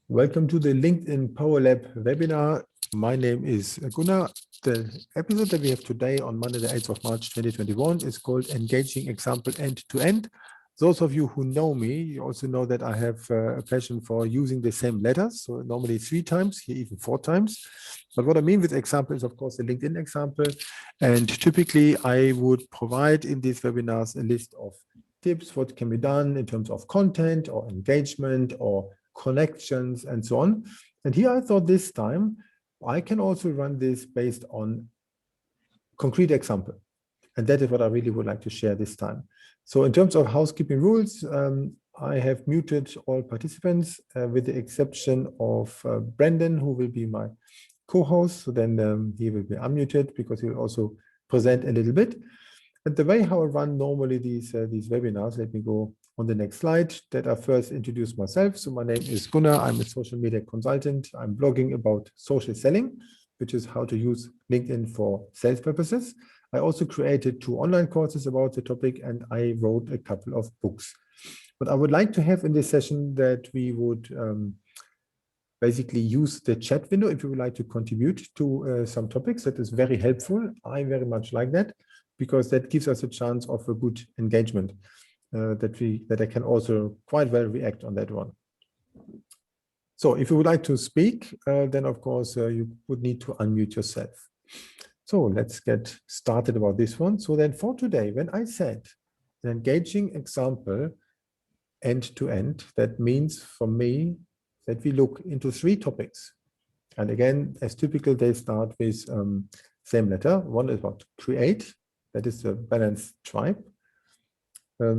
Welcome to the LinkedIn Power Lab webinar. My name is Gunnar. The episode that we have today on Monday, the 8th of March, 2021 is called Engaging Example End-to-End. Those of you who know me, you also know that I have a passion for using the same letters. So normally 3 times, here even 4 times. But what I mean with example is, of course, the LinkedIn example. And typically, I would provide in these webinars a list of tips, what can be done in terms of content or engagement or connections and so on. And here I thought this time I can also run this based on concrete example. And that is what I really would like to share this time. So in terms of housekeeping rules, I have muted all participants with the exception of Brendan, who will be my co-host. So then he will be unmuted because he will also present a little bit. And the way how I run normally these webinars, let me go on the next slide, that I first introduce myself. So my name is Gunnar. I'm a social media consultant. I'm blogging about social selling, which is how to use LinkedIn for sales purposes. I also created 2 online courses about the topic, and I wrote a couple of books. What I would like to have in this session that we would basically use the chat window if you would like to contribute to some topics. That is very helpful. I very much like that, because that gives us a chance of a good engagement that I can also quite well react on that one. So if you would like to speak, then of course you would need to unmute yourself. So let's get started about this one. So then for today, when I said an engaging example end to end, that means for me that we look into 3 topics. And again, as typical, they start with same letter. One is about create. That is the balanced tribe. That's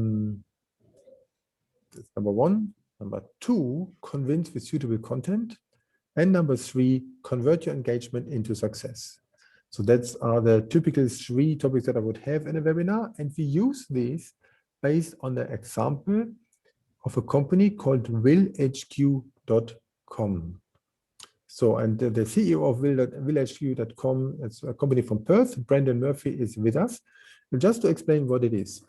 number 1. Number 2, convince with suitable content. And number 3, convert your engagement into success. So that's are the typical 3 topics that I would have in a webinar. And we use these based on the example of a company called willhd.com. So, and the CEO of willhd.com, it's a company from Perth, Brendan Murphy, is with us. And just to explain what it is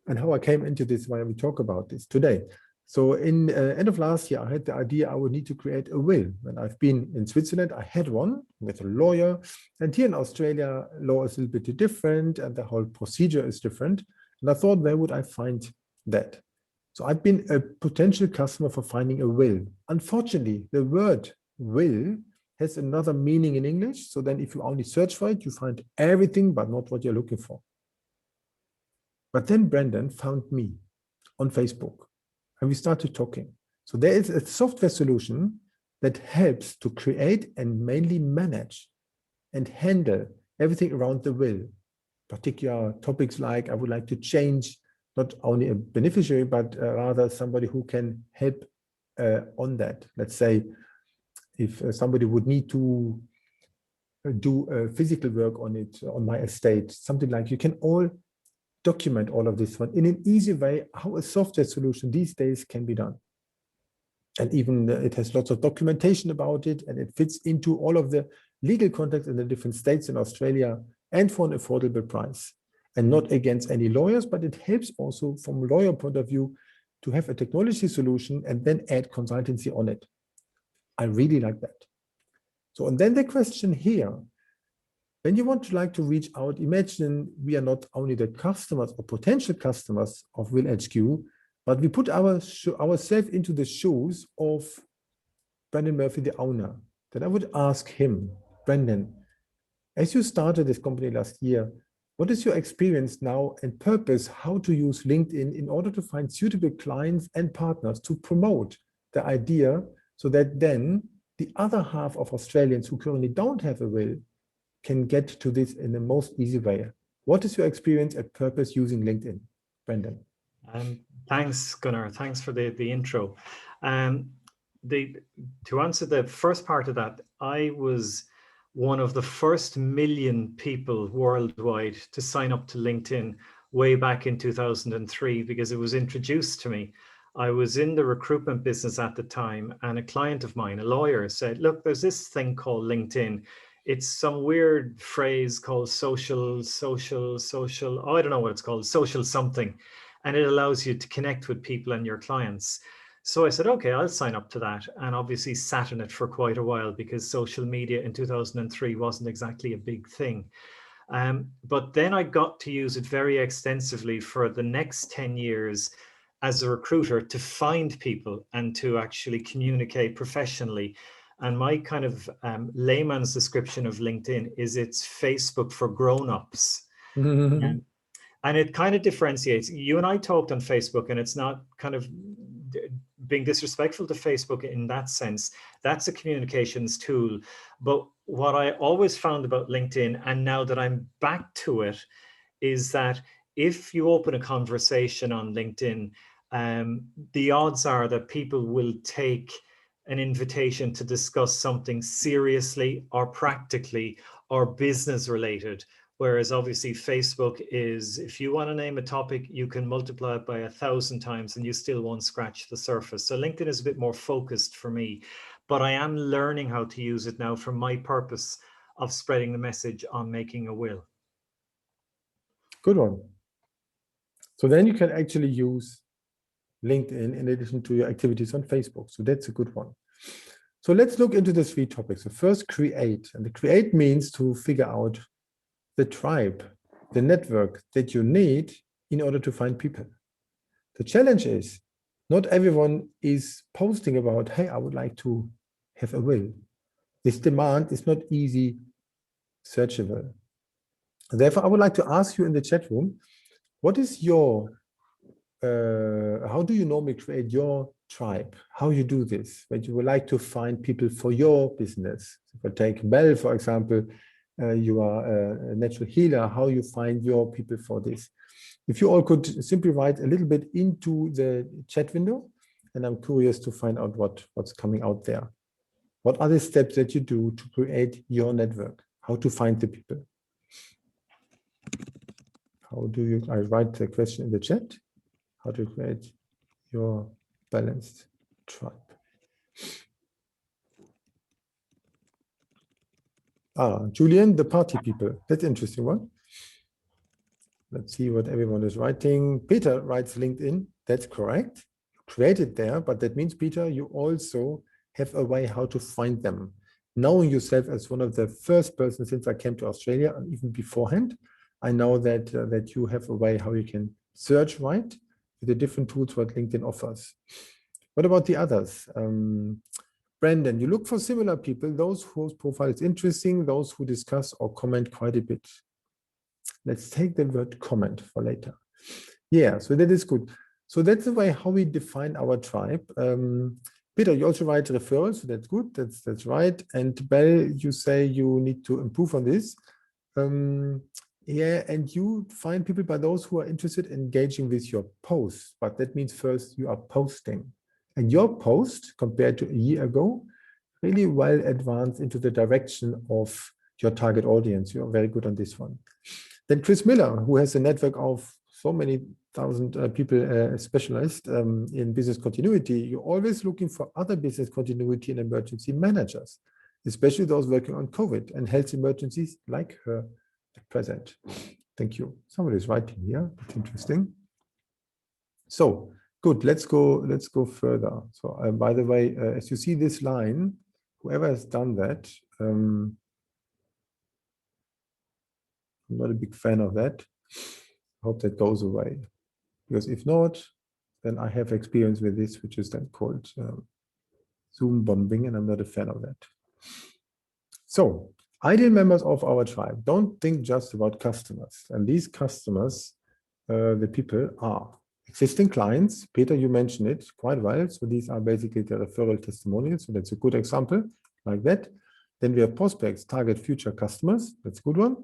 and how I came into this when we talk about this today. So in end of last year, I had the idea I would need to create a will. When I've been in Switzerland, I had one with a lawyer. And here in Australia, law is a little bit different and the whole procedure is different. And I thought, where would I find that? So I've been a potential customer for finding a will. Unfortunately, the word will has another meaning in English. So then if you only search for it, you find everything, but not what you're looking for. But then Brendan found me on Facebook and we started talking. So there is a software solution that helps to create and mainly manage and handle everything around the will. Particular topics like I would like to change not only a beneficiary, but rather somebody who can help on that. Let's say if somebody would need to do physical work on it, on my estate, something like you can all document all of this one in an easy way, how a software solution these days can be done. And even it has lots of documentation about it, and it fits into all of the legal context in the different states in Australia and for an affordable price. And not against any lawyers, but it helps also from a lawyer point of view to have a technology solution and then add consultancy on it. I really like that. So, and then the question here, when you want to like to reach out, imagine we are not only the customers or potential customers of willhd, but we put ourselves into the shoes of Brendan Murphy, the owner. Then I would ask him, Brendan, as you started this company last year, what is your experience now and purpose how to use LinkedIn in order to find suitable clients and partners to promote the idea so that then the other half of Australians who currently don't have a will can get to this in the most easy way? What is your experience and purpose using LinkedIn, Brendan? Thanks, Gunnar. Thanks for the intro. To answer the first part of that, I was one of the first million people worldwide to sign up to LinkedIn way back in 2003 because it was introduced to me. I was in the recruitment business at the time, and a client of mine, a lawyer, said, look, there's this thing called LinkedIn. It's some weird phrase called social, oh, I don't know what it's called, social something. And it allows you to connect with people and your clients. So I said, okay, I'll sign up to that, and obviously sat in it for quite a while because social media in 2003 wasn't exactly a big thing. But then I got to use it very extensively for the next 10 years as a recruiter to find people and to actually communicate professionally. And my kind of layman's description of LinkedIn is it's Facebook for grown-ups. And it kind of differentiates. You and I talked on Facebook, and it's not kind of being disrespectful to Facebook in that sense. That's a communications tool. But what I always found about LinkedIn, and now that I'm back to it, is that if you open a conversation on LinkedIn, the odds are that people will take an invitation to discuss something seriously or practically or business related. Whereas obviously Facebook is, if you want to name a topic, you can multiply it by 1,000 times and you still won't scratch the surface. So LinkedIn is a bit more focused for me, but I am learning how to use it now for my purpose of spreading the message on making a will. Good one. So then you can actually use LinkedIn in addition to your activities on Facebook. So that's a good one. So let's look into the 3 topics. So first, create. And the create means to figure out the tribe, the network that you need in order to find people. The challenge is not everyone is posting about, hey, I would like to have a will. This demand is not easy searchable. Therefore, I would like to ask you in the chat room, what is your, how do you normally create your tribe? How you do this? When you would like to find people for your business. If I take Mel, for example, you are a natural healer, how you find your people for this. If you all could simply write a little bit into the chat window, and I'm curious to find out what's coming out there. What are the steps that you do to create your network? How to find the people? How do you, I write the question in the chat, how to create your balanced tribe. Julian, the party people. That's an interesting one. Let's see what everyone is writing. Peter writes LinkedIn. That's correct. You create it there, but that means, Peter, you also have a way how to find them. Knowing yourself as one of the first persons since I came to Australia, and even beforehand, I know that that you have a way how you can search right with the different tools what LinkedIn offers. What about the others? Brandon, you look for similar people, those whose profile is interesting, those who discuss or comment quite a bit. Let's take the word comment for later. Yeah, so that is good. So that's the way how we define our tribe. Peter, you also write referrals, so that's good, that's right. And Bell, you say you need to improve on this. Yeah, and you find people by those who are interested in engaging with your posts, but that means first you are posting. And your post, compared to a year ago, really well advanced into the direction of your target audience. You're very good on this one. Then Chris Miller, who has a network of so many thousand people specialized in business continuity, you're always looking for other business continuity and emergency managers, especially those working on COVID and health emergencies like her at present. Thank you. Somebody is writing here. That's interesting. So good. Let's go further. So by the way, as you see this line, whoever has done that, I'm not a big fan of that. I hope that goes away, because if not, then I have experience with this, which is then called Zoom bombing, and I'm not a fan of that. So, ideal members of our tribe, don't think just about customers. And these customers, the people are existing clients. Peter, you mentioned it quite well. So these are basically the referral testimonials. So that's a good example like that. Then we have prospects, target future customers. That's a good one.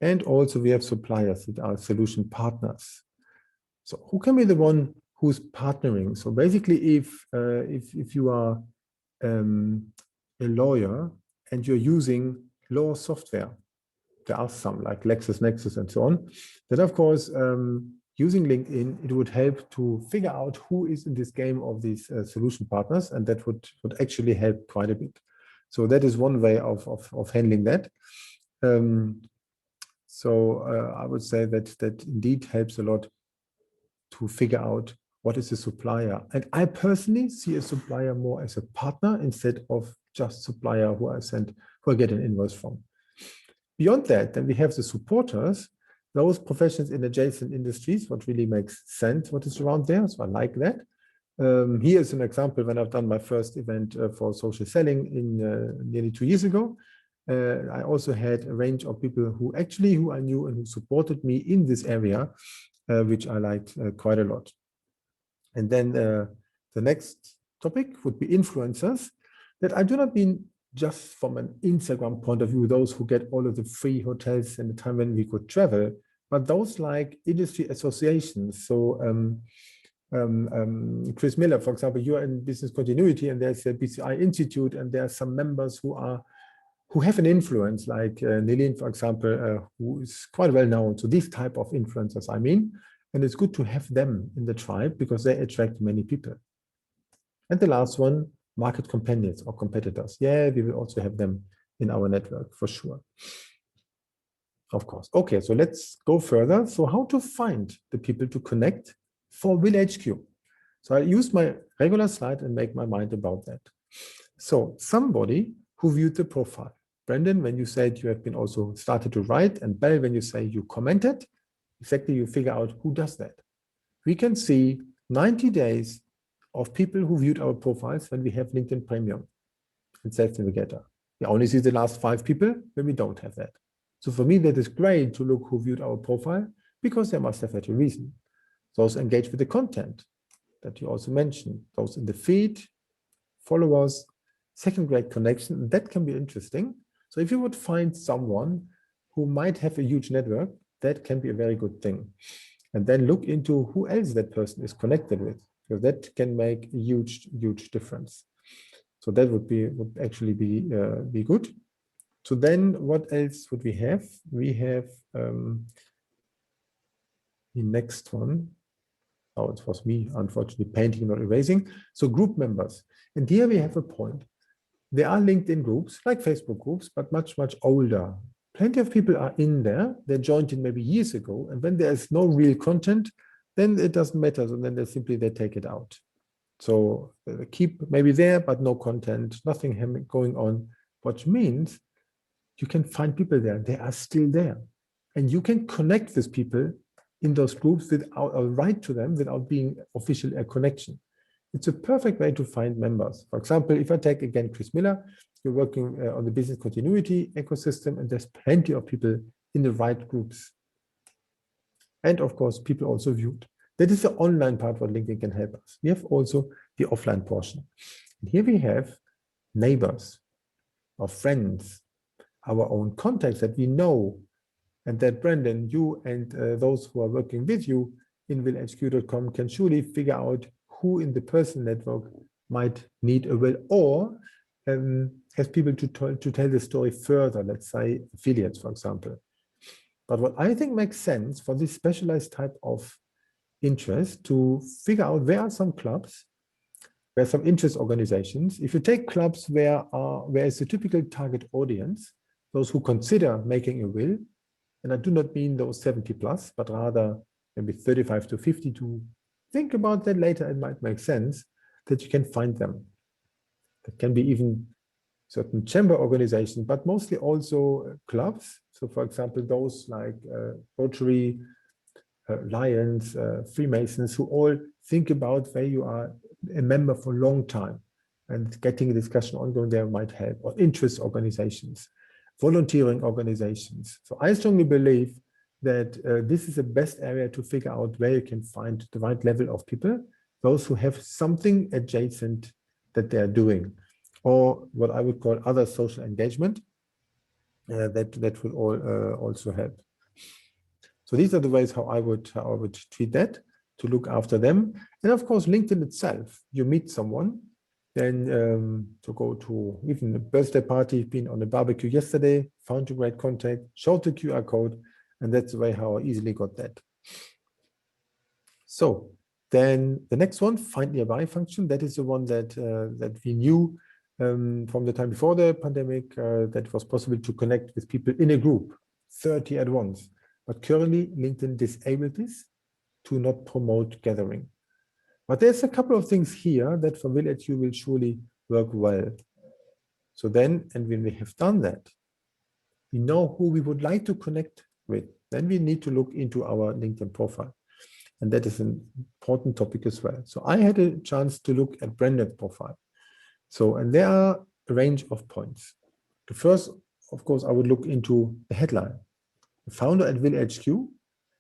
And also we have suppliers that are solution partners. So who can be the one who's partnering? So basically, if you are a lawyer and you're using law software, there are some like LexisNexis and so on, then of course, using LinkedIn, it would help to figure out who is in this game of these solution partners, and that would actually help quite a bit. So that is one way of handling that. So I would say that indeed helps a lot to figure out what is a supplier? And I personally see a supplier more as a partner instead of just supplier who I get an invoice from. Beyond that, then we have the supporters, those professions in adjacent industries, what really makes sense, what is around there. So I like that. Here is an example when I've done my first event for social selling in nearly 2 years ago. I also had a range of people who I knew and who supported me in this area, which I liked quite a lot. And then the next topic would be influencers, that I do not mean just from an Instagram point of view, those who get all of the free hotels in the time when we could travel, but those like industry associations. So Chris Miller, for example, you're in business continuity and there's a BCI Institute and there are some members who have an influence, like Nilin, for example, who is quite well known. So these type of influencers, I mean, and it's good to have them in the tribe because they attract many people. And the last one, market companions or competitors. Yeah, we will also have them in our network for sure. Of course. Okay, so let's go further. So how to find the people to connect for willhd? So I use my regular slide and make my mind about that. So somebody who viewed the profile. Brendan, when you said you have been also started to write, and Bell, when you say you commented, exactly you figure out who does that. We can see 90 days of people who viewed our profiles when we have LinkedIn Premium and Sales Navigator. We only see the last 5 people when we don't have that. So for me, that is great to look who viewed our profile because they must have had a reason. Those engaged with the content that you also mentioned, those in the feed, followers, second-grade connection, that can be interesting. So if you would find someone who might have a huge network, that can be a very good thing. And then look into who else that person is connected with, because that can make a huge, huge difference. So that would actually be good. So then what else would we have? We have the next one. Oh, it was me, unfortunately, painting, not erasing. So group members. And here we have a point. There are LinkedIn groups, like Facebook groups, but much, much older. Plenty of people are in there. They joined in maybe years ago. And when there is no real content, then it doesn't matter. So then they take it out. So keep maybe there, but no content, nothing going on, which means you can find people there. They are still there. And you can connect with people in those groups without, or write to them without being official a connection. It's a perfect way to find members. For example, if I take again Chris Miller, you're working on the business continuity ecosystem, and there's plenty of people in the right groups. And of course, people also viewed. That is the online part where LinkedIn can help us. We have also the offline portion. And here we have neighbors or friends, our own contacts that we know, and that Brendan, you and those who are working with you in willhd.com can surely figure out who in the personal network might need a will, or has people to tell the story further, let's say affiliates, for example. But what I think makes sense for this specialized type of interest to figure out where are some clubs, where are some interest organizations. If you take clubs where is a typical target audience, those who consider making a will, and I do not mean those 70 plus, but rather maybe 35 to 52. Think about that later. It might make sense that you can find them. That can be even certain chamber organizations, but mostly also clubs. So for example, those like Rotary, Lions, Freemasons, who all think about where you are a member for a long time, and getting a discussion ongoing there might help, or interest organizations, volunteering organizations. So I strongly believe that this is the best area to figure out where you can find the right level of people, those who have something adjacent that they are doing, or what I would call other social engagement that will all also help. So these are the ways how I would treat that, to look after them. And of course, LinkedIn itself, you meet someone, then to go to even a birthday party, been on a barbecue yesterday, found a great contact, showed the QR code, and that's the way how I easily got that. So then the next one, find nearby function, that is the one that we knew from the time before the pandemic, that it was possible to connect with people in a group, 30 at once. But currently, LinkedIn disabled this to not promote gathering. But there's a couple of things here that for willhd will surely work well. So then, and when we have done that, we know who we would like to connect with. Then we need to look into our LinkedIn profile. And that is an important topic as well. So I had a chance to look at Brendan's profile. So, and there are a range of points. The first, of course, I would look into the headline. The founder at willhd,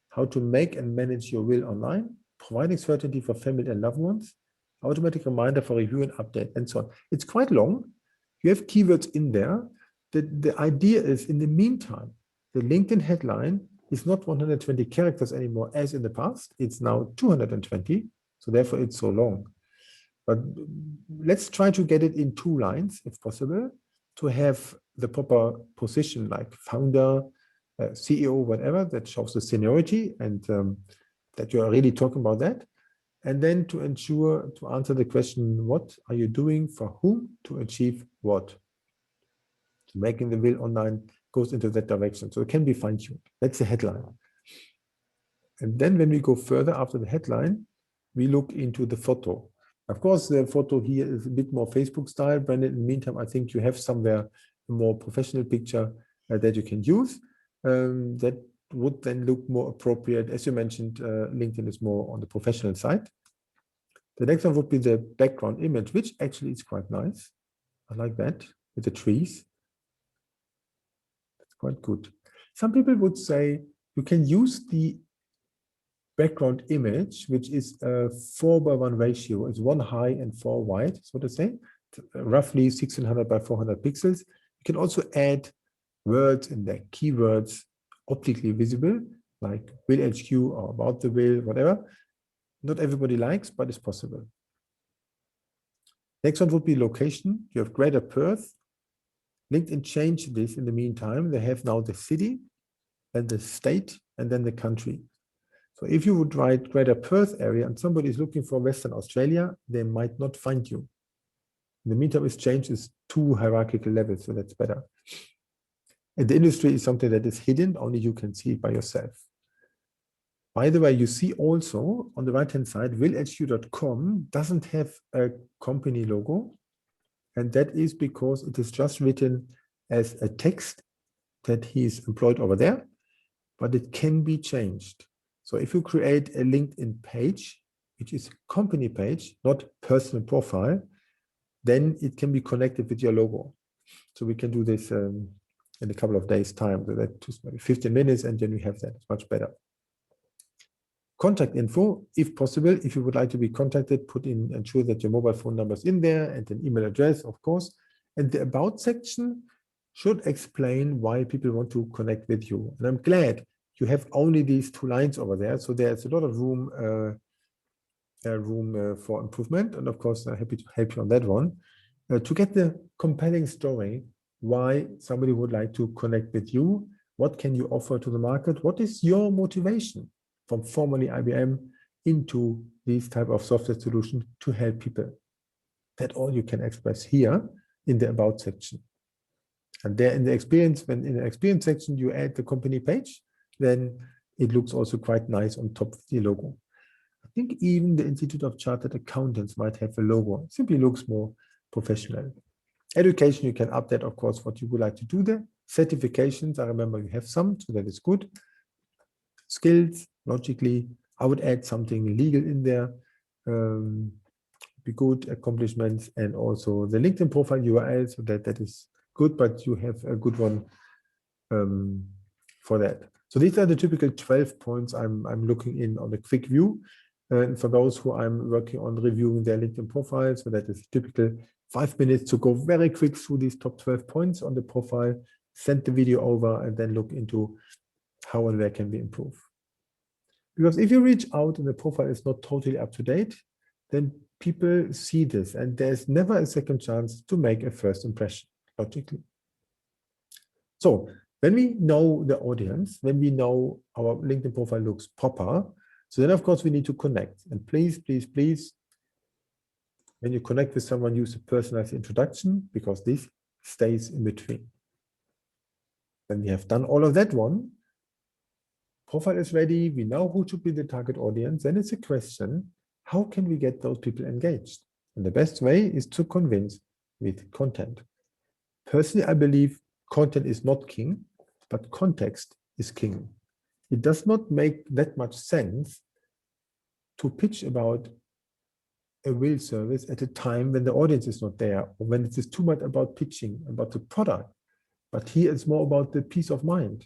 how to make and manage your will online, providing certainty for family and loved ones, automatic reminder for review and update, and so on. It's quite long. You have keywords in there. The idea is, in the meantime, the LinkedIn headline is not 120 characters anymore as in the past. It's now 220. So therefore, it's so long. But let's try to get it in 2 lines, if possible, to have the proper position like founder, CEO, whatever, that shows the seniority and that you are really talking about that. And then to ensure to answer the question, what are you doing for whom to achieve what? Making the will online goes into that direction. So it can be fine-tuned. That's the headline. And then when we go further after the headline, we look into the photo. Of course, the photo here is a bit more Facebook style. Brandon, in the meantime, I think you have somewhere a more professional picture that you can use. That would then look more appropriate. As you mentioned, LinkedIn is more on the professional side. The next one would be the background image, which actually is quite nice. I like that with the trees. That's quite good. Some people would say you can use the background image, which is a 4:1 ratio. It's 1 high and 4 wide, so to say, roughly 1600 by 400 pixels. You can also add words in there, keywords optically visible, like willhd or about the will, whatever. Not everybody likes, but it's possible. Next one would be location. You have Greater Perth. LinkedIn changed this in the meantime. They have now the city, and the state, and then the country. So if you would write Greater Perth area and somebody is looking for Western Australia, they might not find you. In the meantime, it's changed. It's 2 hierarchical levels, so that's better. And the industry is something that is hidden, only you can see it by yourself. By the way, you see also on the right-hand side, willhd.com doesn't have a company logo. And that is because it is just written as a text that he's employed over there, but it can be changed. So if you create a LinkedIn page, which is a company page, not personal profile, then it can be connected with your logo. So we can do this in a couple of days' time. So that just maybe 15 minutes, and then we have that. It's much better. Contact info, if possible, if you would like to be contacted, put in, ensure that your mobile phone number is in there and an email address, of course. And the about section should explain why people want to connect with you. And I'm glad you have only these 2 lines over there. So there's a lot of room for improvement. And of course, I'm happy to help you on that one. To get the compelling story, why somebody would like to connect with you, what can you offer to the market? What is your motivation from formerly IBM into these type of software solutions to help people? That all you can express here in the about section. And there in the experience, when in the experience section you add the company page, then it looks also quite nice on top of the logo. I think even the Institute of Chartered Accountants might have a logo. It simply looks more professional. Education, you can update, of course, what you would like to do there. Certifications, I remember you have some, so that is good. Skills, logically, I would add something legal in there. Be good, accomplishments, and also the LinkedIn profile URL, so that is good, but you have a good one for that. So these are the typical 12 points I'm looking in on a quick view. And for those who I'm working on reviewing their LinkedIn profile, so that is typical 5 minutes to go very quick through these top 12 points on the profile, send the video over, and then look into how and where can be improved. Because if you reach out and the profile is not totally up to date, then people see this, and there's never a second chance to make a first impression, logically. So when we know the audience, when we know our LinkedIn profile looks proper, so then of course we need to connect. And please, please, please, when you connect with someone, use a personalized introduction, because this stays in between. When we have done all of that one, profile is ready, we know who should be the target audience, then it's a question, How can we get those people engaged? And the best way is to convince with content. Personally, I believe content is not king, but context is king. It does not make that much sense to pitch about a will service at a time when the audience is not there, or when it is too much about pitching, about the product. But here it's more about the peace of mind.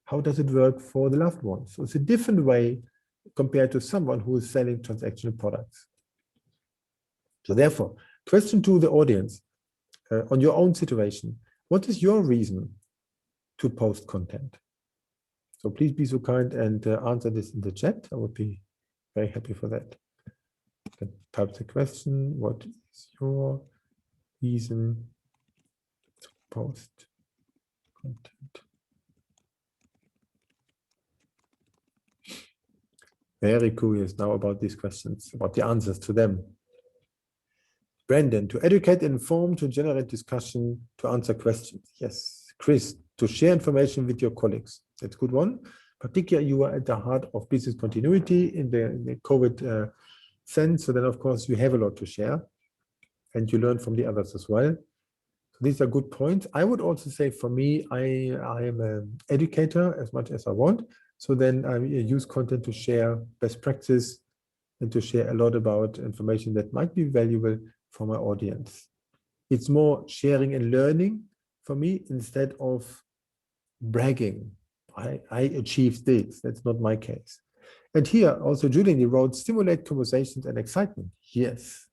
How does it work for the loved ones? So it's a different way compared to someone who is selling transactional products. So therefore, question to the audience, on your own situation, what is your reason to post content? So please be so kind and answer this in the chat. I would be very happy for that. You can type the question, what is your reason to post content? Very curious now about these questions, about the answers to them. Brandon, to educate, inform, to generate discussion, to answer questions. Yes. Chris, to share information with your colleagues. That's a good one. Particularly, you are at the heart of business continuity in the COVID sense. So then, of course, you have a lot to share and you learn from the others as well. So these are good points. I would also say for me, I am an educator as much as I want. So then I use content to share best practice and to share a lot about information that might be valuable for my audience. It's more sharing and learning for me instead of bragging. I achieved this. That's not my case. And here also Julian wrote, stimulate conversations and excitement. Yes,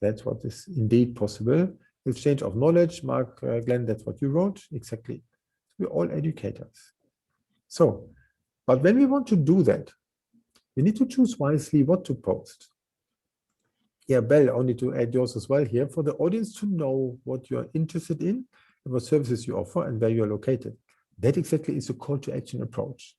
that's what is indeed possible. Exchange of knowledge, Mark, Glenn, that's what you wrote. Exactly. We're all educators. So, but when we want to do that, we need to choose wisely what to post. Yeah, Bell, only to add yours as well here, for the audience to know what you're interested in and what services you offer and where you're located. That exactly is a call to action approach.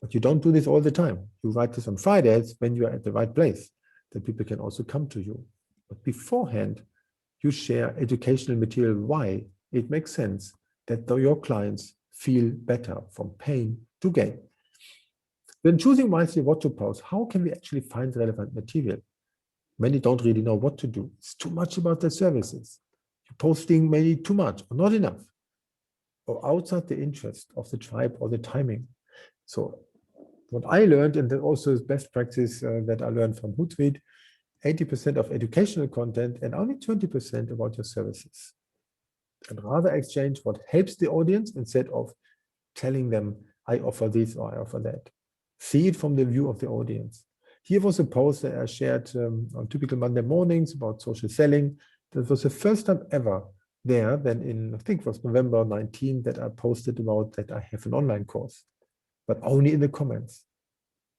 But you don't do this all the time. You write this on Fridays when you are at the right place, that people can also come to you. But beforehand, you share educational material why it makes sense that your clients feel better from pain to gain. When choosing wisely what to post, how can we actually find relevant material? Many don't really know what to do. It's too much about their services. You're posting maybe too much or not enough, or outside the interest of the tribe or the timing. So what I learned, and that also is best practice that I learned from Hootsuite, 80% of educational content and only 20% about your services. And rather exchange what helps the audience instead of telling them, I offer this or I offer that. See it from the view of the audience. Here was a post that I shared on typical Monday mornings about social selling. That was the first time ever there, then in, I think it was November 19, that I posted about that I have an online course, but only in the comments,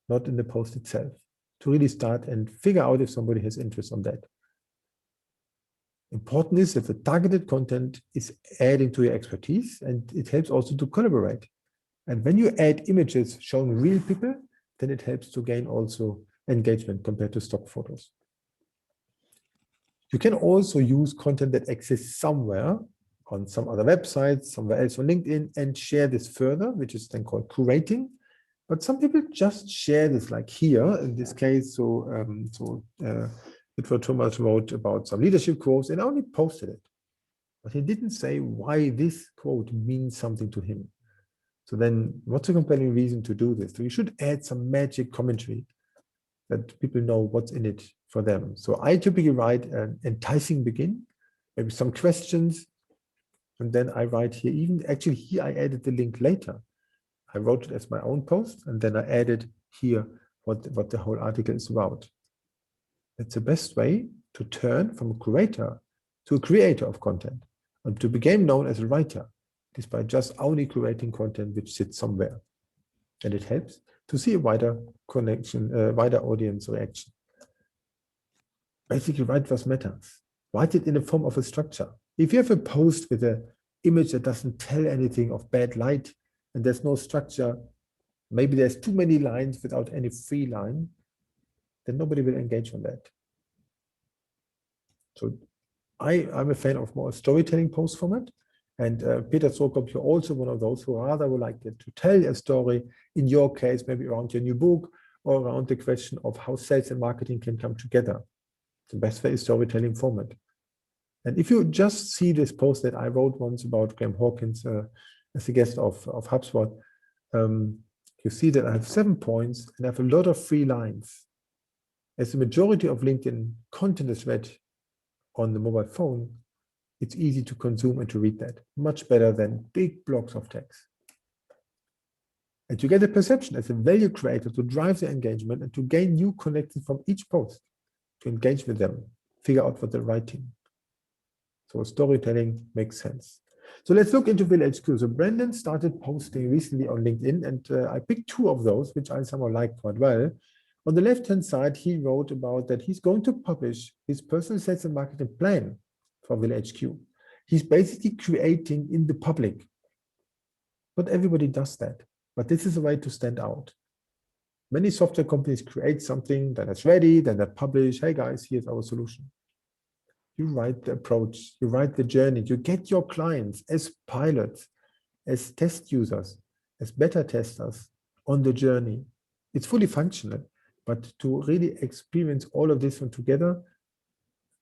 not in the post itself, to really start and figure out if somebody has interest on that. Important is that the targeted content is adding to your expertise, and it helps also to collaborate. And when you add images showing real people, then it helps to gain also engagement compared to stock photos. You can also use content that exists somewhere on some other websites, somewhere else on LinkedIn, and share this further, which is then called curating. But some people just share this, like here in this case. So Thomas wrote about some leadership quotes and only posted it, but he didn't say why this quote means something to him. So then what's a compelling reason to do this? So you should add some magic commentary that people know what's in it for them. So I typically write an enticing begin, maybe some questions, and then I write here, even actually here I added the link later. I wrote it as my own post, and then I added here what the whole article is about. That's the best way to turn from a curator to a creator of content and to become known as a writer, despite just only curating content which sits somewhere. And it helps to see a wider connection, wider audience reaction. Basically, write what matters. Write it in the form of a structure. If you have a post with an image that doesn't tell anything of bad light and there's no structure, maybe there's too many lines without any free line, then nobody will engage on that. So I'm a fan of more storytelling post format. And Peter Sokop, you're also one of those who rather would like to tell a story, in your case, maybe around your new book or around the question of how sales and marketing can come together. The best way is storytelling format. And if you just see this post that I wrote once about Graham Hawkins as a guest of HubSpot, you see that I have 7 points and I have a lot of free lines. As the majority of LinkedIn content is read on the mobile phone, it's easy to consume and to read that, much better than big blocks of text. And you get a perception as a value creator to drive the engagement and to gain new connections from each post, to engage with them, figure out what they're writing. So storytelling makes sense. So let's look into willhd. So Brandon started posting recently on LinkedIn, and I picked 2 of those, which I somehow like quite well. On the left-hand side, he wrote about that he's going to publish his personal sales and marketing plan for willhd. He's basically creating in the public. Not everybody does that, but this is a way to stand out. Many software companies create something that is ready, then they publish, hey guys, here's our solution. You write the approach, you write the journey, you get your clients as pilots, as test users, as beta testers on the journey. It's fully functional, but to really experience all of this one together,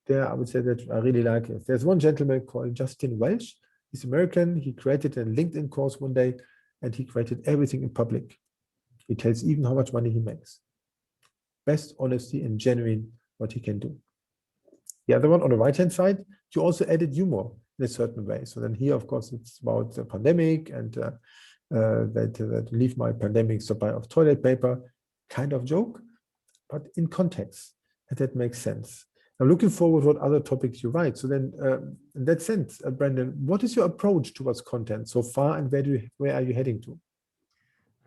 there I would say that I really like it. There's one gentleman called Justin Welch. He's American. He created a LinkedIn course one day, and he created everything in public. He tells even how much money he makes. Best honesty and genuine what he can do. The other one on the right-hand side, you also added humor in a certain way. So then here, of course, it's about the pandemic and that leave my pandemic supply of toilet paper kind of joke, but in context, and that makes sense. I'm looking forward to what other topics you write. So then, in that sense, Brandon, what is your approach towards content so far, and where are you heading to?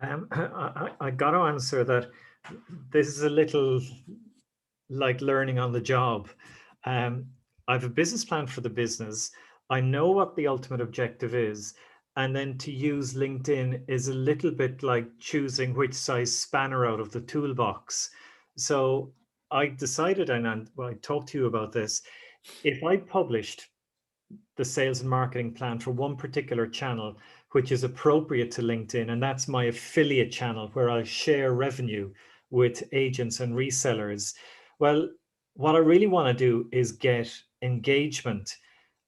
I got to answer that this is a little like learning on the job. I have a business plan for the business. I know what the ultimate objective is. And then to use LinkedIn is a little bit like choosing which size spanner out of the toolbox. So I decided, and I talked to you about this, if I published the sales and marketing plan for one particular channel, which is appropriate to LinkedIn, and that's my affiliate channel where I share revenue with agents and resellers. Well, what I really want to do is get engagement.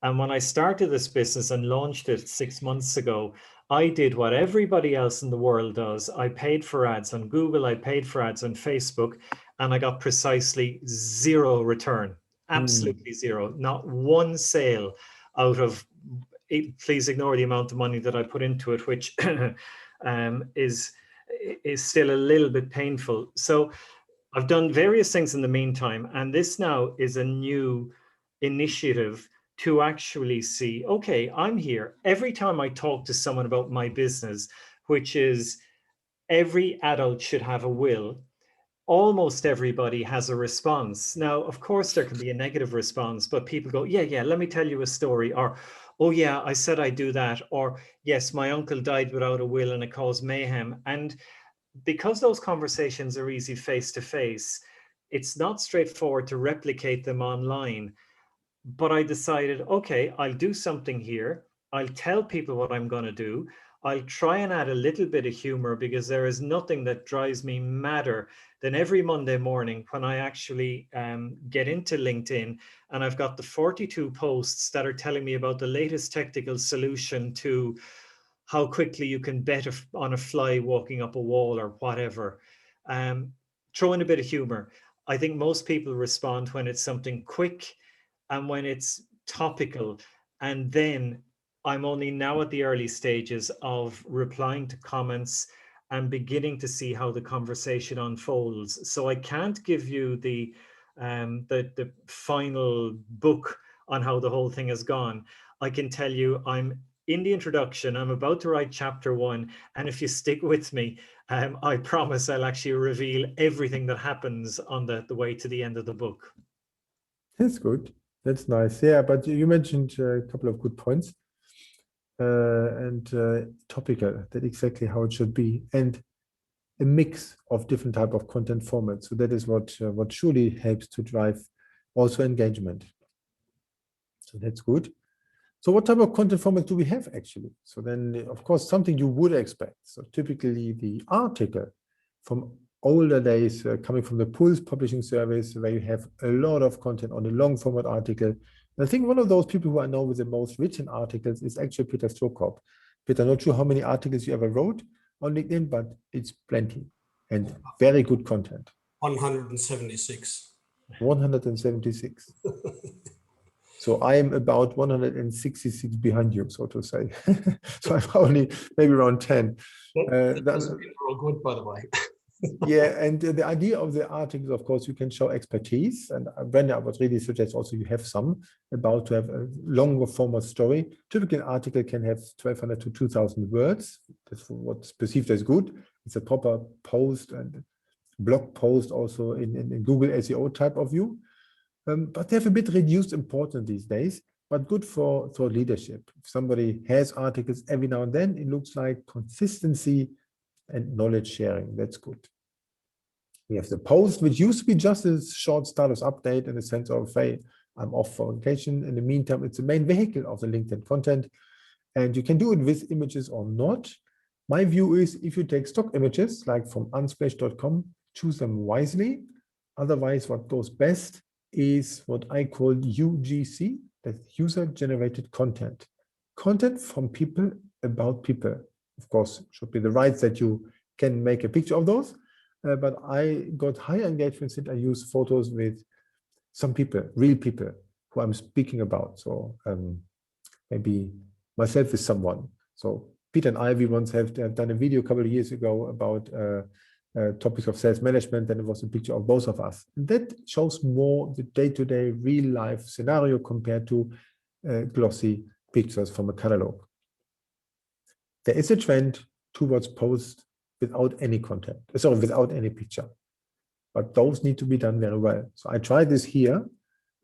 And when I started this business and launched it 6 months ago, I did what everybody else in the world does. I paid for ads on Google, I paid for ads on Facebook, and I got precisely 0 return, absolutely 0, not one sale out of it. Please ignore the amount of money that I put into it, which is still a little bit painful. So I've done various things in the meantime, and this now is a new initiative to actually see, okay, I'm here. Every time I talk to someone about my business, which is every adult should have a will, almost everybody has a response. Now, of course, there can be a negative response, but people go, yeah, let me tell you a story. Or, oh yeah, I said I'd do that. Or, yes, my uncle died without a will and it caused mayhem. And because those conversations are easy face to face, it's not straightforward to replicate them online. But I decided, okay, I'll do something here. I'll tell people what I'm going to do. I'll try and add a little bit of humor, because there is nothing that drives me madder than every Monday morning when I actually get into LinkedIn and I've got the 42 posts that are telling me about the latest technical solution to how quickly you can bet on a fly walking up a wall or whatever. Throw in a bit of humor. I think most people respond when it's something quick and when it's topical. And then I'm only now at the early stages of replying to comments and beginning to see how the conversation unfolds. So I can't give you the final book on how the whole thing has gone. I can tell you I'm in the introduction. I'm about to write chapter 1. And if you stick with me, I promise I'll actually reveal everything that happens on the way to the end of the book. That's good. That's nice. Yeah, but you mentioned a couple of good points. And topical, that's exactly how it should be. And a mix of different type of content formats. So that is what surely helps to drive also engagement. So that's good. So what type of content format do we have actually? So then, of course, something you would expect. So typically the article from older days, coming from the Pulse publishing service, where you have a lot of content on a long format article. And I think one of those people who I know with the most written articles is actually Peter Strohkop. Peter, not sure how many articles you ever wrote on LinkedIn, but it's plenty and very good content. 176. 176. So I am about 166 behind you, so to say. So I'm only maybe around 10. That doesn't mean we're all good, by the way. Yeah, and the idea of the articles, of course, you can show expertise. And Brenda, I would really suggest also you have some about to have a longer format story. Typically, an article can have 1,200 to 2,000 words. That's what's perceived as good. It's a proper post and blog post also in Google SEO type of view. But they have a bit reduced importance these days, but good for leadership. If somebody has articles every now and then, it looks like consistency and knowledge sharing. That's good. We have the post, which used to be just a short status update in the sense of, hey, I'm off for vacation. In the meantime, it's the main vehicle of the LinkedIn content. And you can do it with images or not. My view is if you take stock images, like from unsplash.com, choose them wisely. Otherwise, what goes best is what I call UGC, that's user-generated content. Content from people about people. Of course, should be the rights that you can make a picture of those. But I got higher engagement since I use photos with some people, real people who I'm speaking about. So maybe myself with someone. So Peter and I, we once have done a video a couple of years ago about topics of sales management, and it was a picture of both of us. And that shows more the day-to-day real life scenario compared to glossy pictures from a catalog. There is a trend towards posts without any content, sorry, without any picture. But those need to be done very well. So I tried this here,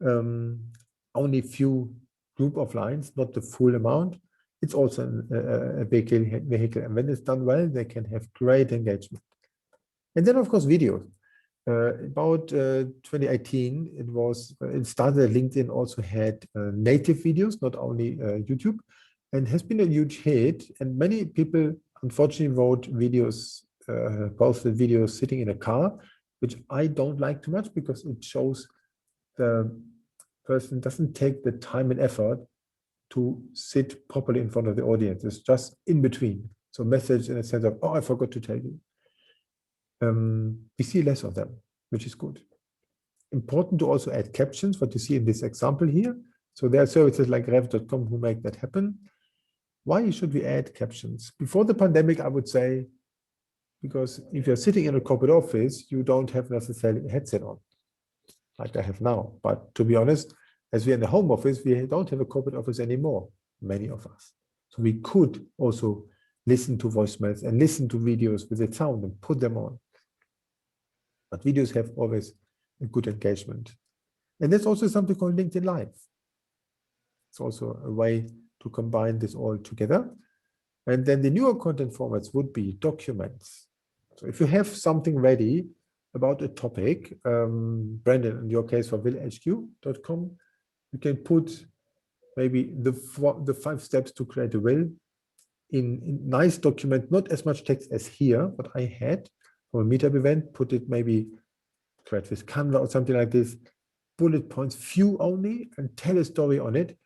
only few group of lines, not the full amount. It's also a vehicle, and when it's done well, they can have great engagement. And then, of course, videos. About 2018, it started. LinkedIn also had native videos, not only YouTube, and has been a huge hit. And many people, unfortunately, wrote videos, posted videos sitting in a car, which I don't like too much because it shows the person doesn't take the time and effort to sit properly in front of the audience. It's just in between. So message in a sense of, oh, I forgot to tell you. We see less of them, which is good. Important to also add captions, what you see in this example here. So there are services like raving.com who make that happen. Why should we add captions? Before the pandemic, I would say, because if you're sitting in a corporate office, you don't have necessarily a headset on, like I have now. But to be honest, as we're in the home office, we don't have a corporate office anymore, many of us. So we could also listen to voicemails and listen to videos with the sound and put them on. But videos have always a good engagement. And there's also something called LinkedIn Live. It's also a way to combine this all together. And then the newer content formats would be documents. So if you have something ready about a topic, Brandon, in your case for willhd.com, you can put maybe the 5 steps to create a will in nice document, not as much text as here, what I had from a meetup event, put it maybe create with Canva or something like this, bullet points, few only, and tell a story on it.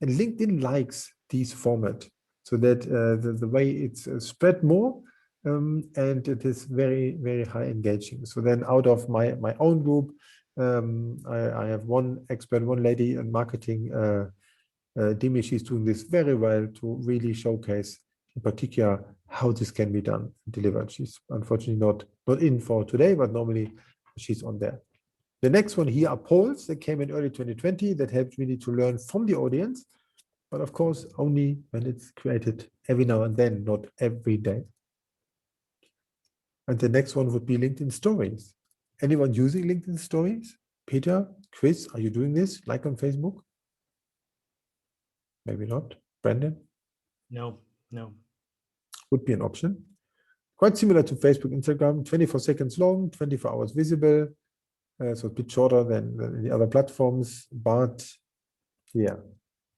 And LinkedIn likes these format so that the way it's spread more and it is very, very high engaging. So then out of my own group, I have one expert, one lady in marketing, Dimi, she's doing this very well to really showcase in particular how this can be done and delivered. She's unfortunately not in for today, but normally she's on there. The next one here are polls that came in early 2020 that helped really to learn from the audience, but of course only when it's created every now and then, not every day. And the next one would be LinkedIn Stories. Anyone using LinkedIn Stories? Peter, Chris, are you doing this like on Facebook? Maybe not. Brandon? No. Would be an option. Quite similar to Facebook, Instagram, 24 seconds long, 24 hours visible. So a bit shorter than the other platforms, but yeah,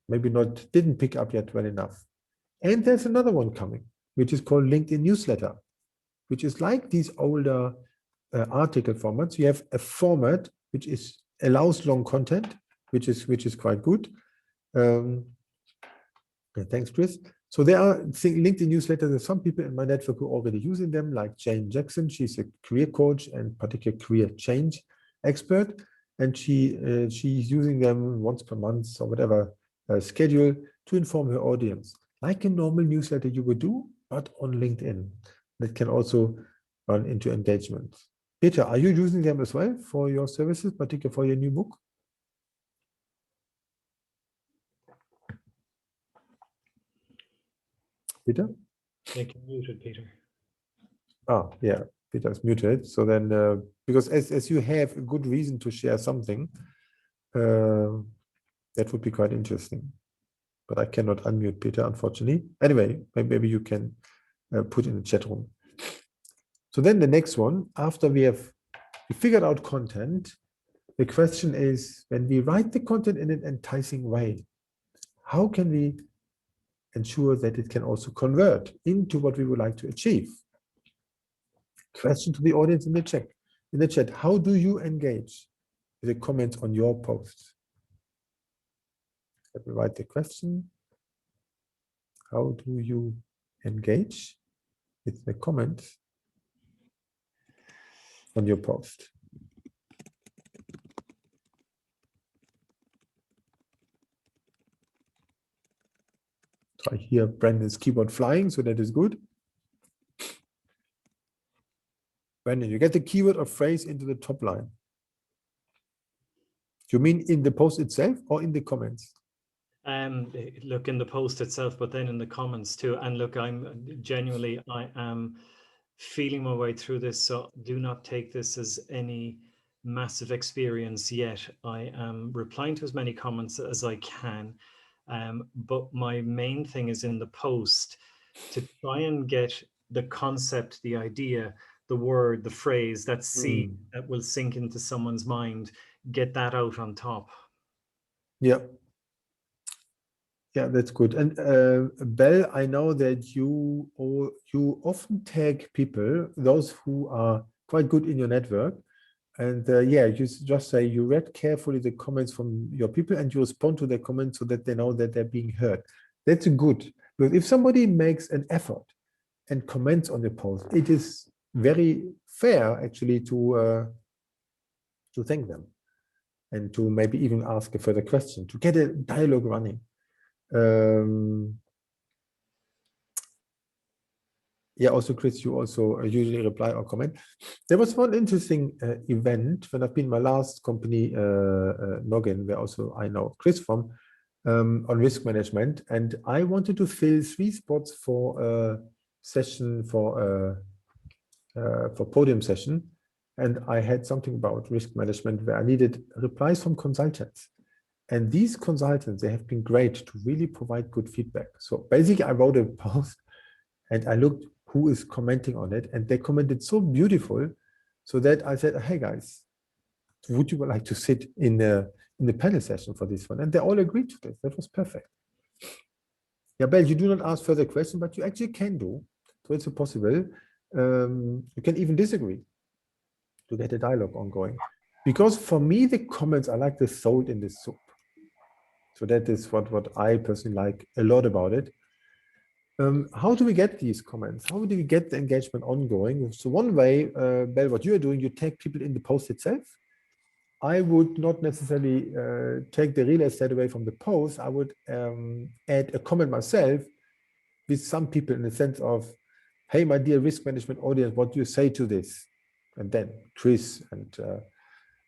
maybe not, didn't pick up yet well enough. And there's another one coming, which is called LinkedIn Newsletter, which is like these older article formats. You have a format which allows long content, which is quite good. Yeah, thanks, Chris. So there are LinkedIn newsletters. There's some people in my network who are already using them, like Jane Jackson. She's a career coach and particular career change expert, and she's using them once per month or whatever schedule to inform her audience, like a normal newsletter you would do, but on LinkedIn. That can also run into engagement. Peter, are you using them as well for your services, particularly for your new book? Peter? Make you muted, Peter. Oh, yeah, Peter's muted. So then, because as you have a good reason to share something, that would be quite interesting. But I cannot unmute Peter, unfortunately. Anyway, maybe you can put in the chat room. So then the next one, after we figured out content, the question is, when we write the content in an enticing way, how can we ensure that it can also convert into what we would like to achieve? Question to the audience in the chat. How do you engage with the comments on your posts? Let me write the question. How do you engage with the comments on your post? So I hear Brandon's keyboard flying, so that is good. Brandon, you get the keyword or phrase into the top line. Do you mean in the post itself or in the comments? Look, in the post itself, but then in the comments too. And look, I am feeling my way through this, so do not take this as any massive experience yet. I am replying to as many comments as I can, but my main thing is in the post to try and get the concept, the idea, the word, the phrase, that seed that will sink into someone's mind, get that out on top. Yeah. Yeah, that's good. And Belle, I know that you often tag people, those who are quite good in your network. And yeah, you just say you read carefully the comments from your people and you respond to their comments so that they know that they're being heard. That's good. Because if somebody makes an effort and comments on the post, it is very fair actually to thank them and to maybe even ask a further question, to get a dialogue running. Yeah, also Chris, you also usually reply or comment. There was one interesting event when I've been in my last company, Noggin, where also I know Chris from, on risk management, and I wanted to fill 3 spots for a session for podium session, and I had something about risk management where I needed replies from consultants. And these consultants, they have been great to really provide good feedback. So basically, I wrote a post and I looked who is commenting on it, and they commented so beautiful, so that I said, "Hey guys, would you like to sit in the panel session for this one?" And they all agreed to this. That was perfect. Yeah, Belle, you do not ask further questions, but you actually can do. So it's possible. You can even disagree to get a dialogue ongoing. Because for me, the comments are like the salt in the soup. So that is what I personally like a lot about it. How do we get these comments? How do we get the engagement ongoing? So one way, Belle, what you are doing, you take people in the post itself. I would not necessarily take the real estate away from the post. I would add a comment myself with some people in the sense of, "Hey, my dear risk management audience, what do you say to this?" And then Chris and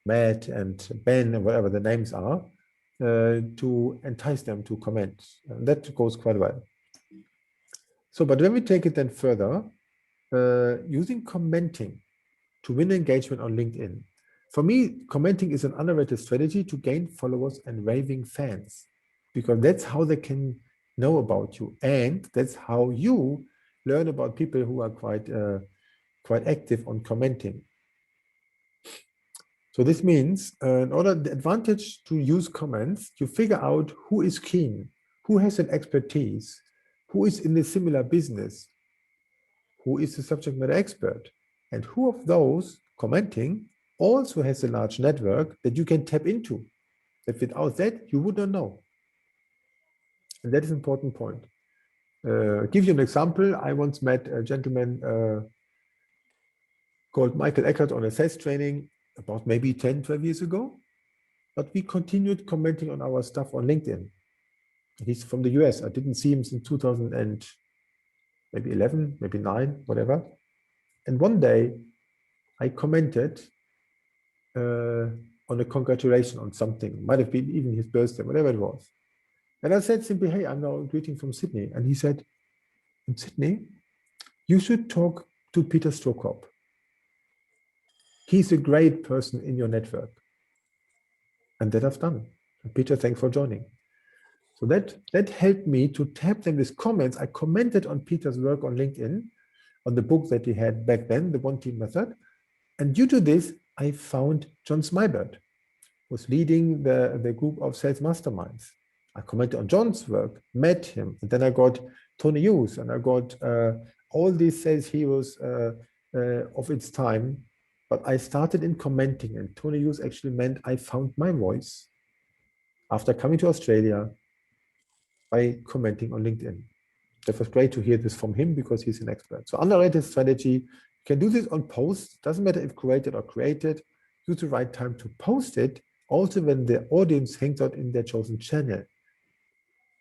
Matt and Ben and whatever the names are, to entice them to comment. And that goes quite well. So, but when we take it then further, using commenting to win engagement on LinkedIn. For me, commenting is an underrated strategy to gain followers and raving fans, because that's how they can know about you. And that's how you learn about people who are quite active on commenting. So this means, the advantage to use comments, you figure out who is keen, who has an expertise, who is in a similar business, who is the subject matter expert, and who of those commenting also has a large network that you can tap into, that without that, you would not know. And that is an important point. Give you an example. I once met a gentleman called Michael Eckert on a sales training about maybe 10, 12 years ago. But we continued commenting on our stuff on LinkedIn. He's from the US. I didn't see him since 2000 and maybe 11, maybe 9, whatever. And one day I commented on a congratulation on something. Might have been even his birthday, whatever it was. And I said simply, hey, I'm now greeting from Sydney. And he said, in Sydney, you should talk to Peter Strokorp. He's a great person in your network. And that I've done. And Peter, thanks for joining. So that helped me to tap them with comments. I commented on Peter's work on LinkedIn, on the book that he had back then, the One Team Method. And due to this, I found John Smybert, was leading the group of sales masterminds. I commented on John's work, met him, and then I got Tony Hughes, and I got all these sales heroes of its time. But I started in commenting, and Tony Hughes actually meant I found my voice after coming to Australia by commenting on LinkedIn. That was great to hear this from him because he's an expert. So underrated strategy, you can do this on posts. Doesn't matter if created or created. Use the right time to post it, also when the audience hangs out in their chosen channel.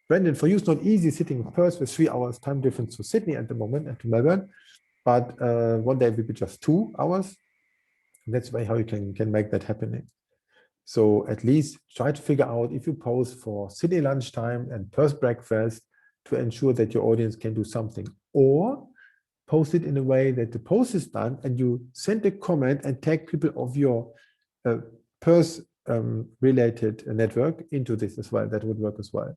Brendan, for you, it's not easy sitting in Perth with 3 hours time difference to Sydney at the moment and to Melbourne, but one day it will be just 2 hours. And that's way how you can make that happening. So at least try to figure out if you post for Sydney lunchtime and Perth breakfast to ensure that your audience can do something, or post it in a way that the post is done and you send a comment and tag people of your Perth related network into this as well. That would work as well.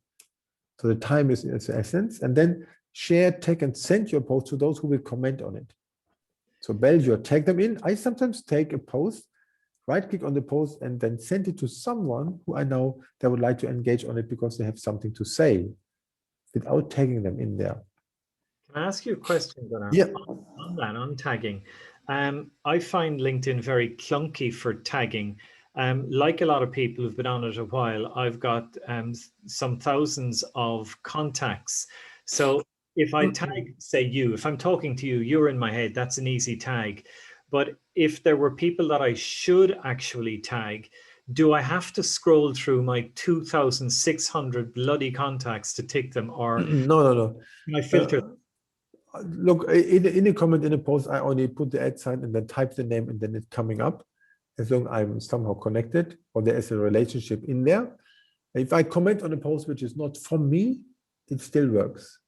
So the time is the essence, and then share, tag, and send your post to those who will comment on it. So Belgium, tag them in. I sometimes take a post, right click on the post, and then send it to someone who I know that would like to engage on it because they have something to say without tagging them in there. Can I ask you a question, Gunnar? Yeah. On that, on tagging. I find LinkedIn very clunky for tagging. Like a lot of people who've been on it a while, I've got some thousands of contacts. So if I tag, say you, if I'm talking to you, you're in my head, that's an easy tag. But if there were people that I should actually tag, do I have to scroll through my 2,600 bloody contacts to tick them, or No. can I filter? Look, in a comment in a post, I only put the @ sign and then type the name and then it's coming up. As long as I'm somehow connected or there is a relationship in there. If I comment on a post which is not from me, it still works.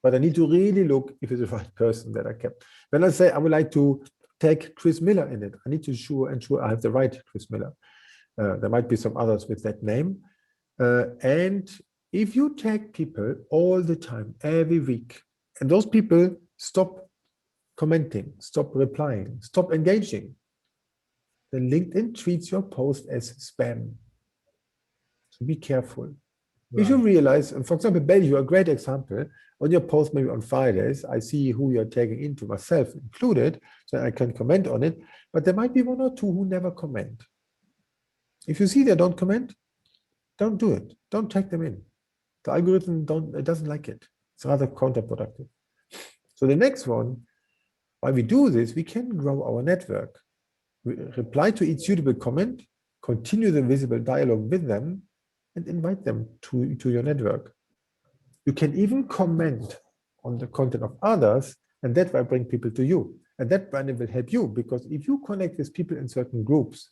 But I need to really look if it's the right person that I kept. When I say I would like to tag Chris Miller in it, I need to ensure I have the right Chris Miller. There might be some others with that name. And if you tag people all the time, every week, and those people stop commenting, stop replying, stop engaging, then LinkedIn treats your post as spam. So be careful. Right. If you realize, and for example, Ben, you're a great example. On your post, maybe on Fridays, I see who you're tagging into, myself included, so I can comment on it. But there might be 1 or 2 who never comment. If you see they don't comment, don't do it. Don't tag them in. The algorithm doesn't like it. It's rather counterproductive. So the next one, while we do this, we can grow our network. We reply to each suitable comment, continue the visible dialogue with them, and invite them to your network. You can even comment on the content of others, and that will bring people to you. And that branding will help you, because if you connect with people in certain groups,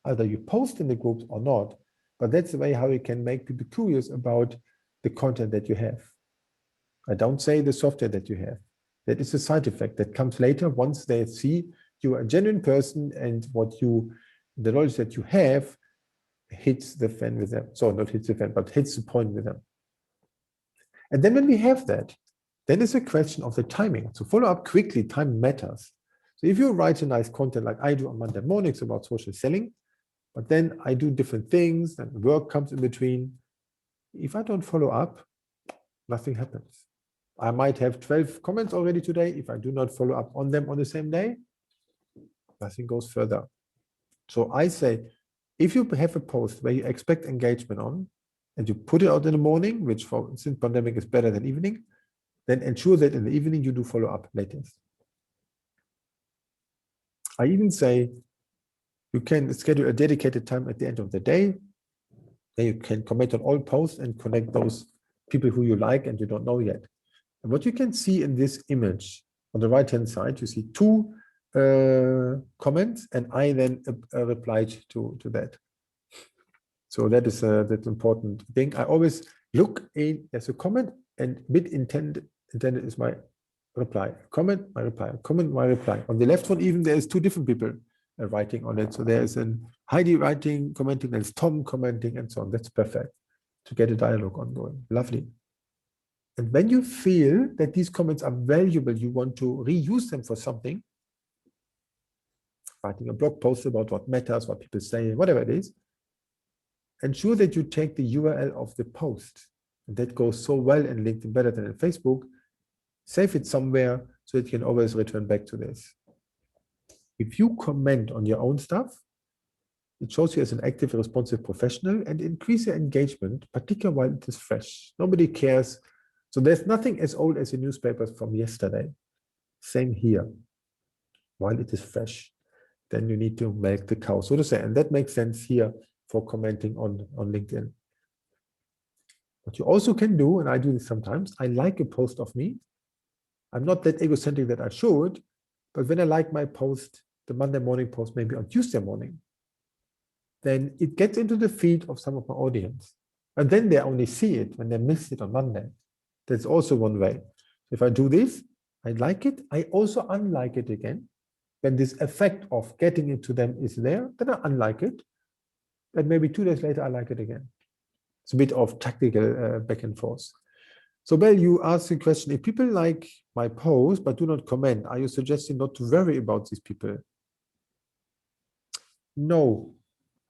either you post in the groups or not, but that's the way how you can make people curious about the content that you have. I don't say the software that you have. That is a side effect that comes later once they see you are a genuine person and the knowledge that you have hits the fan with them. So not hits the fan, but hits the point with them. And then when we have that, then it's a question of the timing. So follow up quickly, time matters. So if you write a nice content like I do on Monday mornings about social selling, but then I do different things and work comes in between, if I don't follow up, nothing happens. I might have 12 comments already today. If I do not follow up on them on the same day, Nothing goes further. So I say, if you have a post where you expect engagement on, and you put it out in the morning, which for since pandemic is better than evening, then ensure that in the evening you do follow up latest. I even say you can schedule a dedicated time at the end of the day. Then you can comment on all posts and connect those people who you like and you don't know yet. And what you can see in this image on the right-hand side, you see two comments, and I then replied to that. So that is that's important thing. I always look in as a comment, and bit intended is my reply. Comment, my reply. Comment, my reply. On the left one, even there is two different people writing on it. So there is an Heidi writing, commenting, there's Tom commenting, and so on. That's perfect to get a dialogue ongoing. Lovely. And when you feel that these comments are valuable, you want to reuse them for something, writing a blog post about what matters, what people say, whatever it is, ensure that you take the URL of the post. And that goes so well in LinkedIn, better than in Facebook. Save it somewhere so it can always return back to this. If you comment on your own stuff, it shows you as an active, responsive professional and increase your engagement, particularly while it is fresh. Nobody cares. So there's nothing as old as the newspapers from yesterday. Same here. While it is fresh, then you need to milk the cow, so to say. And that makes sense here for commenting on LinkedIn. What you also can do, and I do this sometimes, I like a post of me. I'm not that egocentric that I should, but when I like my post, the Monday morning post, maybe on Tuesday morning, then it gets into the feed of some of my audience. And then they only see it when they miss it on Monday. That's also one way. If I do this, I like it, I also unlike it again. When this effect of getting it to them is there, then I unlike it. And maybe 2 days later, I like it again. It's a bit of tactical back and forth. So, Bell, you asked the question, if people like my post but do not comment, are you suggesting not to worry about these people? No,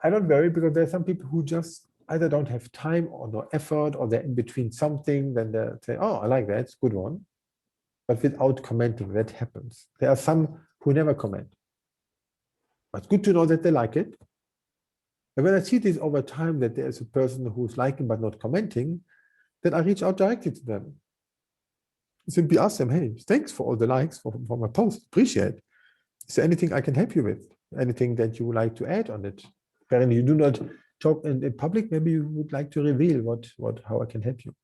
I don't worry, because there are some people who just either don't have time or no effort, or they're in between something, then they say, oh, I like that, it's a good one. But without commenting, that happens. There are some who never comment. But it's good to know that they like it. And when I see this over time, that there is a person who's liking but not commenting, then I reach out directly to them. Simply ask them, hey, thanks for all the likes for my post, appreciate it. Is there anything I can help you with? Anything that you would like to add on it? Apparently you do not talk in public, maybe you would like to reveal how I can help you.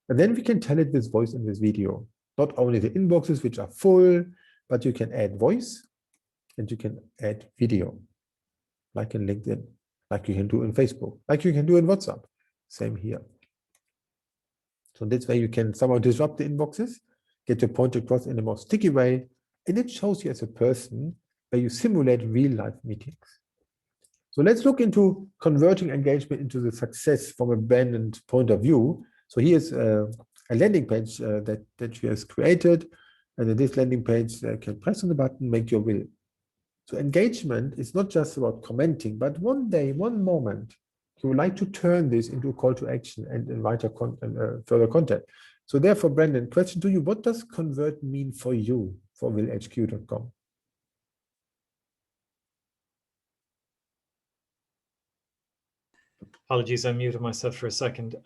And then we can tell it with voice in this video. Not only the inboxes, which are full, but you can add voice and you can add video, like in LinkedIn, like you can do in Facebook, like you can do in WhatsApp. Same here. So this way you can somehow disrupt the inboxes, get your point across in a more sticky way, and it shows you as a person where you simulate real-life meetings. So let's look into converting engagement into the success from a brand point of view. So here's a landing page that she has created. And in this landing page, you can press on the button, make your will. So engagement is not just about commenting, but one day, one moment, you would like to turn this into a call to action and invite further content. So therefore, Brandon, question to you, what does convert mean for you for willhd.com? Apologies, I muted myself for a second.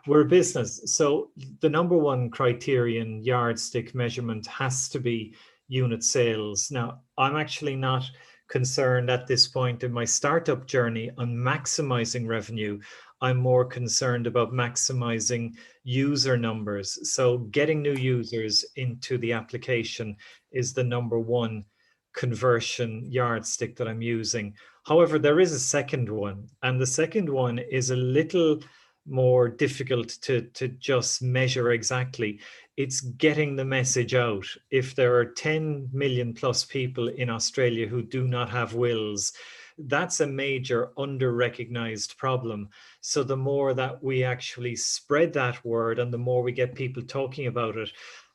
We're a business, so the number one criterion, yardstick measurement, has to be unit sales. Now, I'm actually not concerned at this point in my startup journey on maximizing revenue. I'm more concerned about maximizing user numbers. So getting new users into the application is the number one conversion yardstick that I'm using. However, there is a second one, and the second one is a little more difficult to just measure exactly. It's getting the message out. If there are 10 million plus people in Australia who do not have wills, that's a major under-recognized problem. So the more that we actually spread that word and the more we get people talking about it,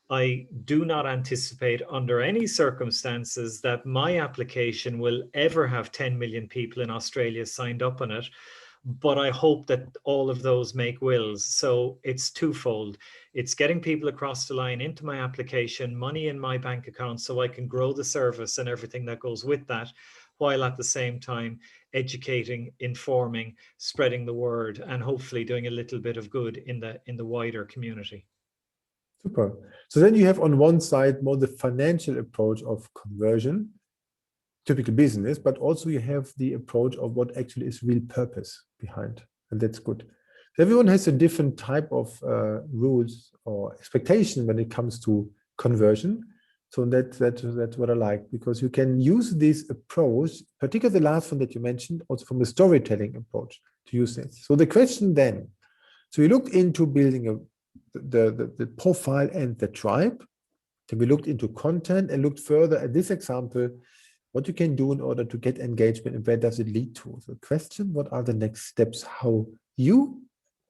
I do not anticipate under any circumstances that my application will ever have 10 million people in Australia signed up on it. but I hope that all of those make wills. So it's twofold. It's getting people across the line into my application, money in my bank account so I can grow the service and everything that goes with that, while at the same time educating, informing, spreading the word, and hopefully doing a little bit of good in the wider community. Super. So then you have on one side more the financial approach of conversion, typical business, but also you have the approach of what actually is real purpose behind, and that's good. So everyone has a different type of rules or expectation when it comes to conversion. So that's what I like, because you can use this approach, particularly the last one that you mentioned, also from a storytelling approach to use this. So the question then, so we looked into building the profile and the tribe. Then we looked into content and looked further at this example, what you can do in order to get engagement and where does it lead to. So the question, what are the next steps, how you,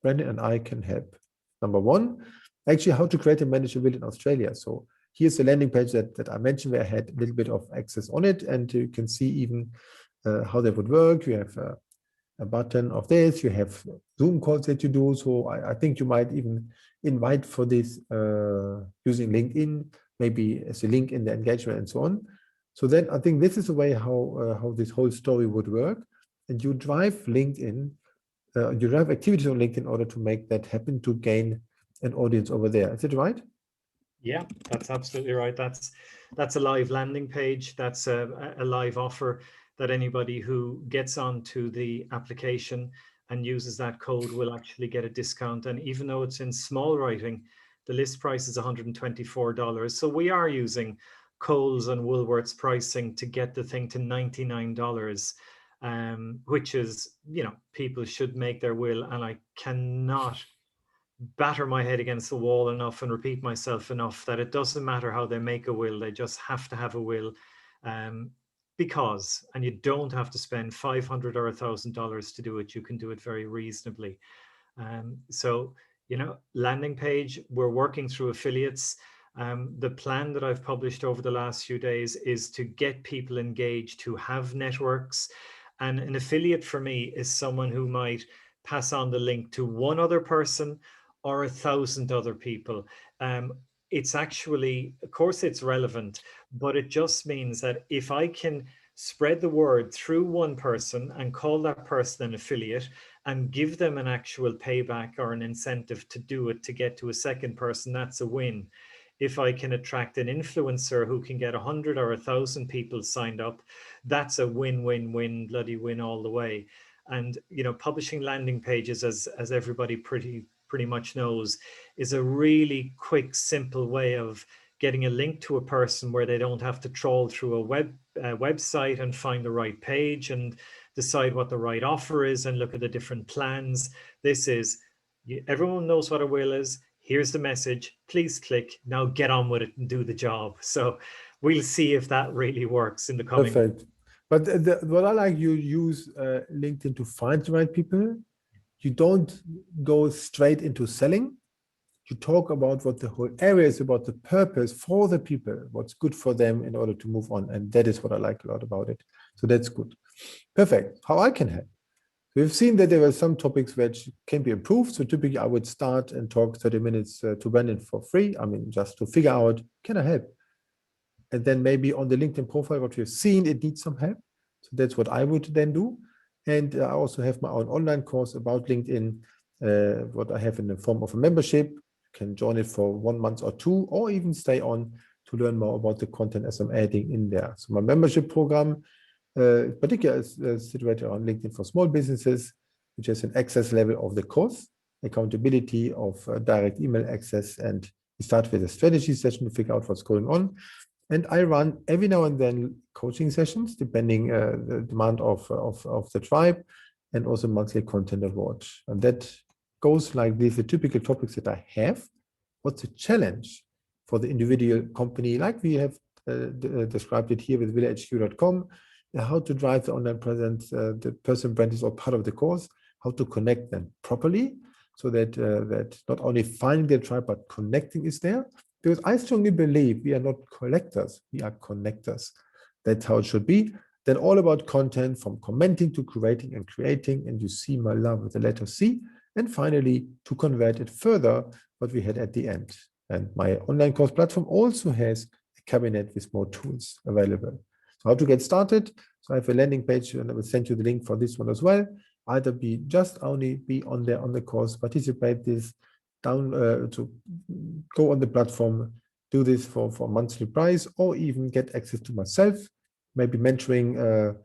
Brandon, and I can help? Number one, actually how to create and manage a will in Australia. So here's the landing page that I mentioned where I had a little bit of access on it, and you can see even how that would work. You have a button of this, you have Zoom calls that you do. So I think you might even invite for this using LinkedIn, maybe as a link in the engagement and so on. So then I think this is the way how this whole story would work. And you drive LinkedIn, you drive activities on LinkedIn in order to make that happen, to gain an audience over there. Is it right? Yeah, that's absolutely right. That's a live landing page. That's a live offer that anybody who gets onto the application and uses that code will actually get a discount. And even though it's in small writing, the list price is $124. So we are using Kohl's and Woolworth's pricing to get the thing to $99, which is, you know, people should make their will. And I cannot batter my head against the wall enough and repeat myself enough that it doesn't matter how they make a will, they just have to have a will, because, and you don't have to spend $500 or $1,000 to do it, you can do it very reasonably. So, you know, landing page, we're working through affiliates. The plan that I've published over the last few days is to get people engaged who have networks, and an affiliate for me is someone who might pass on the link to one other person or 1,000 other people. It's actually, of course it's relevant, but it just means that if I can spread the word through one person and call that person an affiliate and give them an actual payback or an incentive to do it, to get to a second person, that's a win. If I can attract an influencer who can get 100 or 1,000 people signed up, that's a win, win, win, bloody win all the way. And, you know, publishing landing pages, as everybody pretty much knows, is a really quick, simple way of getting a link to a person where they don't have to trawl through a website and find the right page and decide what the right offer is and look at the different plans. This is, everyone knows what a will is. Here's the message. Please click. Now get on with it and do the job. So we'll see if that really works in the coming. Perfect. But what I like, you use LinkedIn to find the right people. You don't go straight into selling. You talk about what the whole area is about, the purpose for the people, what's good for them in order to move on. And that is what I like a lot about it. So that's good. Perfect. How I can help. We've seen that there were some topics which can be improved. So typically I would start and talk 30 minutes to Brandon for free. I mean, just to figure out, can I help? And then maybe on the LinkedIn profile, what we've seen, it needs some help. So that's what I would then do. And I also have my own online course about LinkedIn, what I have in the form of a membership. You can join it for 1 month or 2, or even stay on to learn more about the content as I'm adding in there. So my membership program, particularly is situated on LinkedIn for small businesses, which is an access level of the course, accountability of direct email access, and we start with a strategy session to figure out what's going on. And I run every now and then coaching sessions, depending the demand of the tribe, and also monthly content award. And that goes like this, the typical topics that I have. What's the challenge for the individual company, like we have described it here with willhd.com, how to drive the online presence, the personal brand is all part of the course, how to connect them properly, so that not only finding their tribe, but connecting is there. Because I strongly believe we are not collectors, we are connectors. That's how it should be. Then all about content, from commenting to curating and creating, and you see my love with the letter C. And finally, to convert it further, what we had at the end. And my online course platform also has a cabinet with more tools available. So how to get started? So I have a landing page, and I will send you the link for this one as well. Either be on there on the course, participate this, to go on the platform, do this for monthly price, or even get access to myself, maybe mentoring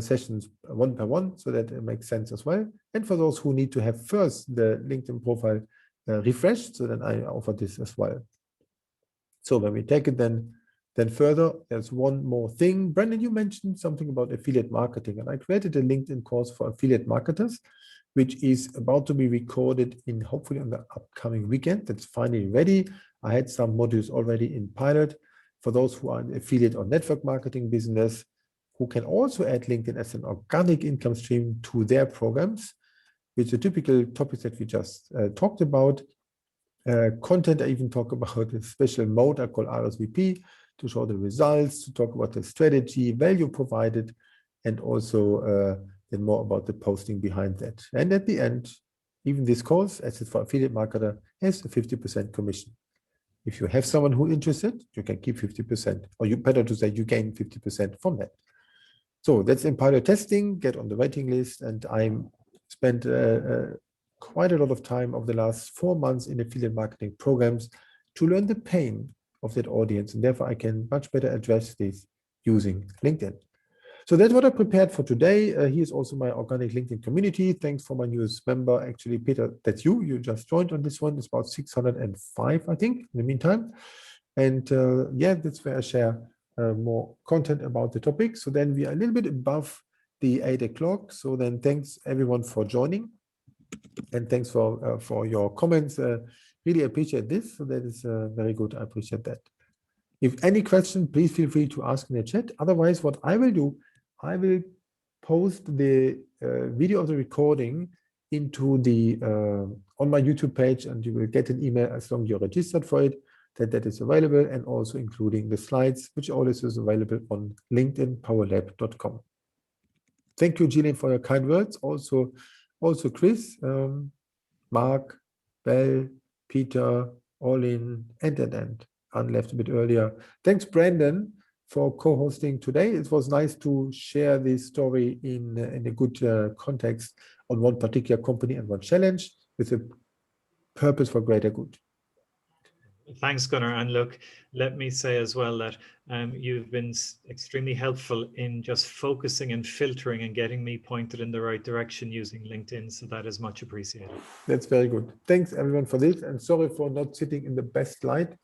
sessions one per one, so that it makes sense as well. And for those who need to have first the LinkedIn profile refreshed, so then I offer this as well. So when we take it then further, there's one more thing. Brandon, you mentioned something about affiliate marketing, and I created a LinkedIn course for affiliate marketers, which is about to be recorded in hopefully on the upcoming weekend. That's finally ready. I had some modules already in pilot for those who are in affiliate or network marketing business, who can also add LinkedIn as an organic income stream to their programs, which are typical topics that we just talked about. Content, I even talk about a special mode I call RSVP to show the results, to talk about the strategy, value provided, and also then more about the posting behind that. And at the end, even this course, as it's for affiliate marketer, has a 50% commission. If you have someone who is interested, you can keep 50%, or you better to say you gain 50% from that. So that's in pilot testing, get on the waiting list, and I'm spent quite a lot of time over the last 4 months in affiliate marketing programs to learn the pain of that audience, and therefore I can much better address this using LinkedIn. So that's what I prepared for today. Here's also my organic LinkedIn community. Thanks for my newest member, actually, Peter, that's you. You just joined on this one. It's about 605, I think, in the meantime. And yeah, that's where I share more content about the topic. So then we are a little bit above the 8 o'clock. So then thanks everyone for joining. And thanks for your comments. Really appreciate this. So that is very good. I appreciate that. If any question, please feel free to ask in the chat. Otherwise, what I will do, I will post the video of the recording into the on my YouTube page, and you will get an email as long as you're registered for it, that is available, and also including the slides, which always is available on linkedinpowerlab.com. Thank you, Gillian, for your kind words. Also Chris, Mark, Bell, Peter, Olin, and Anne left a bit earlier. Thanks, Brandon, for co-hosting today. It was nice to share this story in a good context on one particular company and one challenge with a purpose for greater good. Thanks, Gunnar. And look, let me say as well that you've been extremely helpful in just focusing and filtering and getting me pointed in the right direction using LinkedIn. So that is much appreciated. That's very good. Thanks, everyone, for this. And sorry for not sitting in the best light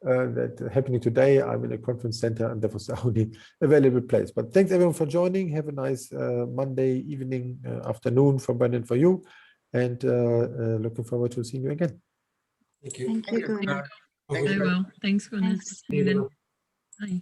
that happening today. I'm in a conference center, and that was the only available place. But thanks, everyone, for joining. Have a nice Monday evening, afternoon for Brandon, for you. And looking forward to seeing you again. Thank you. Thank you, Gunnar. Very well. Thanks, Gunnar. Thanks. See you then. Bye.